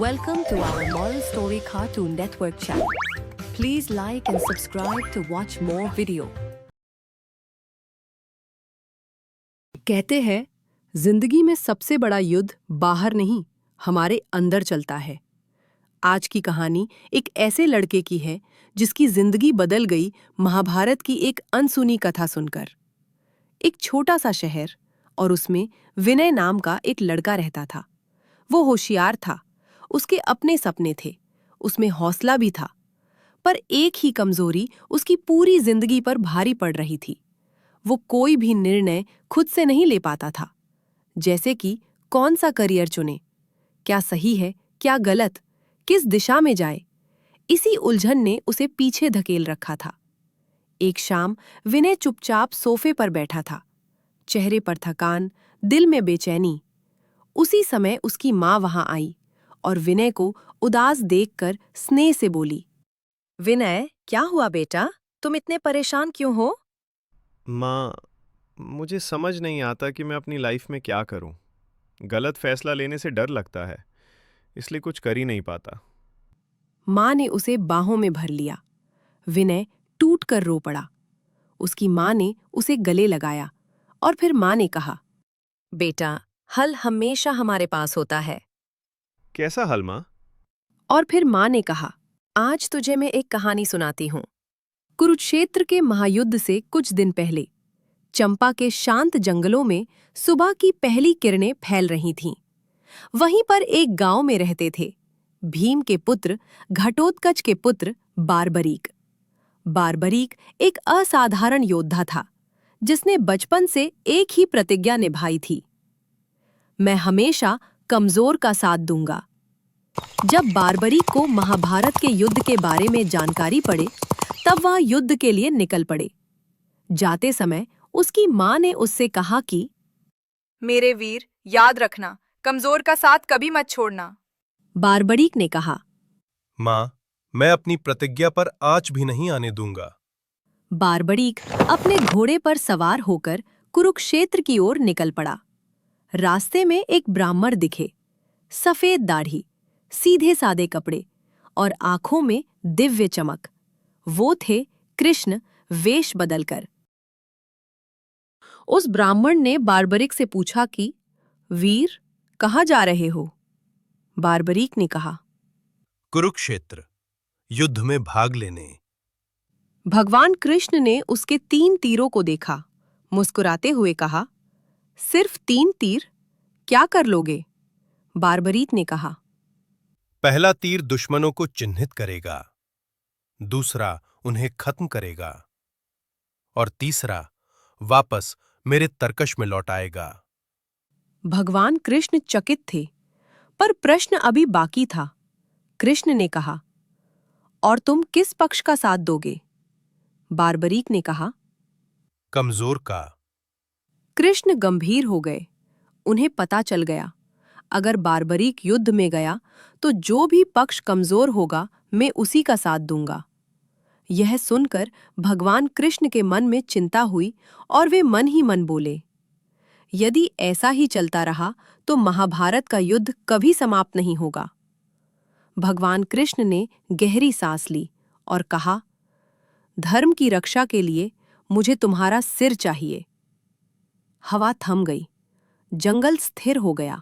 Welcome to our Moral Story Cartoon Network channel. Please like and subscribe to watch more video. कहते हैं जिंदगी में सबसे बड़ा युद्ध बाहर नहीं, हमारे अंदर चलता है। आज की कहानी एक ऐसे लड़के की है जिसकी जिंदगी बदल गई महाभारत की एक अनसुनी कथा सुनकर। एक छोटा सा शहर और उसमें विनय नाम का एक लड़का रहता था। वो होशियार था, उसके अपने सपने थे, उसमें हौसला भी था, पर एक ही कमजोरी उसकी पूरी जिंदगी पर भारी पड़ रही थी। वो कोई भी निर्णय खुद से नहीं ले पाता था, जैसे कि कौन सा करियर चुने, क्या सही है, क्या गलत, किस दिशा में जाए। इसी उलझन ने उसे पीछे धकेल रखा था। एक शाम विनय चुपचाप सोफे पर बैठा था, चेहरे पर थकान, दिल में बेचैनी। उसी समय उसकी माँ वहां आई और विनय को उदास देखकर स्नेह से बोली, विनय, क्या हुआ बेटा? तुम इतने परेशान क्यों हो? माँ, मुझे समझ नहीं आता कि मैं अपनी लाइफ में क्या करूं। गलत फैसला लेने से डर लगता है, इसलिए कुछ कर ही नहीं पाता। माँ ने उसे बाहों में भर लिया। विनय टूट कर रो पड़ा। उसकी माँ ने उसे गले लगाया और फिर माँ ने कहा, बेटा, हल हमेशा हमारे पास होता है। कैसा हल माँ? और फिर माँ ने कहा, आज तुझे मैं एक कहानी सुनाती हूँ। कुरुक्षेत्र के महायुद्ध से कुछ दिन पहले चंपा के शांत जंगलों में सुबह की पहली किरणें फैल रही थीं। वहीं पर एक गांव में रहते थे भीम के पुत्र घटोत्कच के पुत्र बारबरीक। बारबरीक एक असाधारण योद्धा था, जिसने बचपन से एक ही प्रतिज्ञा निभाई थी, मैं हमेशा कमजोर का साथ दूंगा। जब बारबरीक को महाभारत के युद्ध के बारे में जानकारी पड़े, तब वह युद्ध के लिए निकल पड़े। जाते समय उसकी माँ ने उससे कहा कि मेरे वीर, याद रखना, कमजोर का साथ कभी मत छोड़ना। बारबरीक ने कहा, माँ, मैं अपनी प्रतिज्ञा पर आँच भी नहीं आने दूंगा। बारबरीक अपने घोड़े पर सवार होकर कुरुक्षेत्र की ओर निकल पड़ा। रास्ते में एक ब्राह्मण दिखे, सफेद दाढ़ी, सीधे सादे कपड़े और आंखों में दिव्य चमक। वो थे कृष्ण, वेश बदलकर। उस ब्राह्मण ने बारबरीक से पूछा कि वीर, कहाँ जा रहे हो? बारबरीक ने कहा, कुरुक्षेत्र, युद्ध में भाग लेने। भगवान कृष्ण ने उसके 3 तीरों को देखा, मुस्कुराते हुए कहा, सिर्फ 3 तीर? क्या कर लोगे? बारबरीक ने कहा, पहला तीर दुश्मनों को चिन्हित करेगा, दूसरा उन्हें खत्म करेगा और तीसरा वापस मेरे तरकश में लौट आएगा। भगवान कृष्ण चकित थे, पर प्रश्न अभी बाकी था। कृष्ण ने कहा, और तुम किस पक्ष का साथ दोगे? बारबरीक ने कहा, कमजोर का। कृष्ण गंभीर हो गए। उन्हें पता चल गया, अगर बारबरीक युद्ध में गया तो जो भी पक्ष कमजोर होगा, मैं उसी का साथ दूंगा। यह सुनकर भगवान कृष्ण के मन में चिंता हुई और वे मन ही मन बोले, यदि ऐसा ही चलता रहा तो महाभारत का युद्ध कभी समाप्त नहीं होगा। भगवान कृष्ण ने गहरी सांस ली और कहा, धर्म की रक्षा के लिए मुझे तुम्हारा सिर चाहिए। हवा थम गई, जंगल स्थिर हो गया,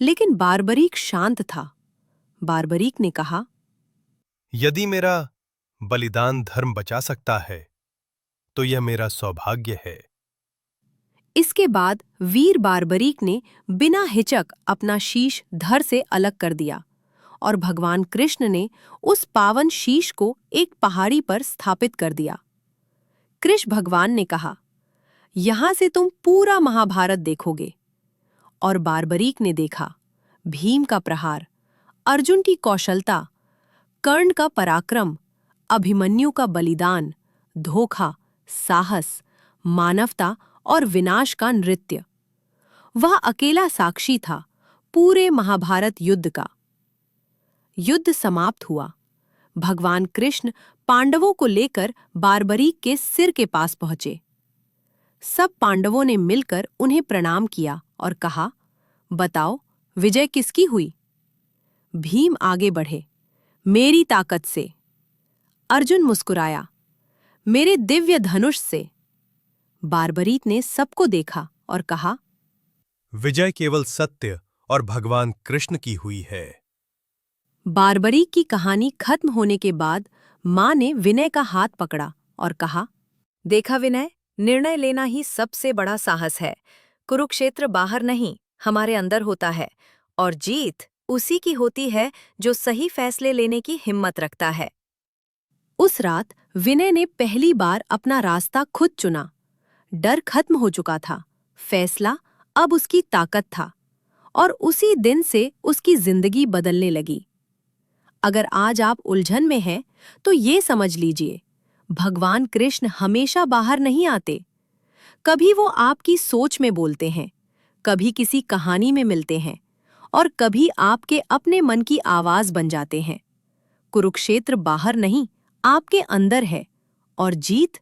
लेकिन बारबरीक शांत था। बारबरीक ने कहा, यदि मेरा बलिदान धर्म बचा सकता है, तो यह मेरा सौभाग्य है। इसके बाद वीर बारबरीक ने बिना हिचक अपना शीश धड़ से अलग कर दिया और भगवान कृष्ण ने उस पावन शीश को एक पहाड़ी पर स्थापित कर दिया। कृष्ण भगवान ने कहा, यहां से तुम पूरा महाभारत देखोगे। और बारबरीक ने देखा भीम का प्रहार, अर्जुन की कौशलता, कर्ण का पराक्रम, अभिमन्यु का बलिदान, धोखा, साहस, मानवता और विनाश का नृत्य। वह अकेला साक्षी था पूरे महाभारत युद्ध का। युद्ध समाप्त हुआ। भगवान कृष्ण पांडवों को लेकर बारबरीक के सिर के पास पहुंचे। सब पांडवों ने मिलकर उन्हें प्रणाम किया और कहा, बताओ, विजय किसकी हुई? भीम आगे बढ़े, मेरी ताकत से। अर्जुन मुस्कुराया, मेरे दिव्य धनुष से। बार्बरीक ने सबको देखा और कहा, विजय केवल सत्य और भगवान कृष्ण की हुई है। बार्बरीक की कहानी खत्म होने के बाद मां ने विनय का हाथ पकड़ा और कहा, देखा विनय, निर्णय लेना ही सबसे बड़ा साहस है। कुरुक्षेत्र बाहर नहीं, हमारे अंदर होता है, और जीत उसी की होती है जो सही फैसले लेने की हिम्मत रखता है। उस रात विनय ने पहली बार अपना रास्ता खुद चुना। डर खत्म हो चुका था, फैसला अब उसकी ताकत था, और उसी दिन से उसकी जिंदगी बदलने लगी। अगर आज आप उलझन में हैं, तो ये समझ लीजिए, भगवान कृष्ण हमेशा बाहर नहीं आते। कभी वो आपकी सोच में बोलते हैं, कभी किसी कहानी में मिलते हैं, और कभी आपके अपने मन की आवाज बन जाते हैं। कुरुक्षेत्र बाहर नहीं, आपके अंदर है, और जीत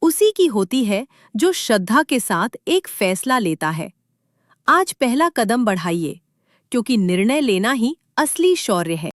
उसी की होती है जो श्रद्धा के साथ एक फैसला लेता है। आज पहला कदम बढ़ाइए, क्योंकि निर्णय लेना ही असली शौर्य है।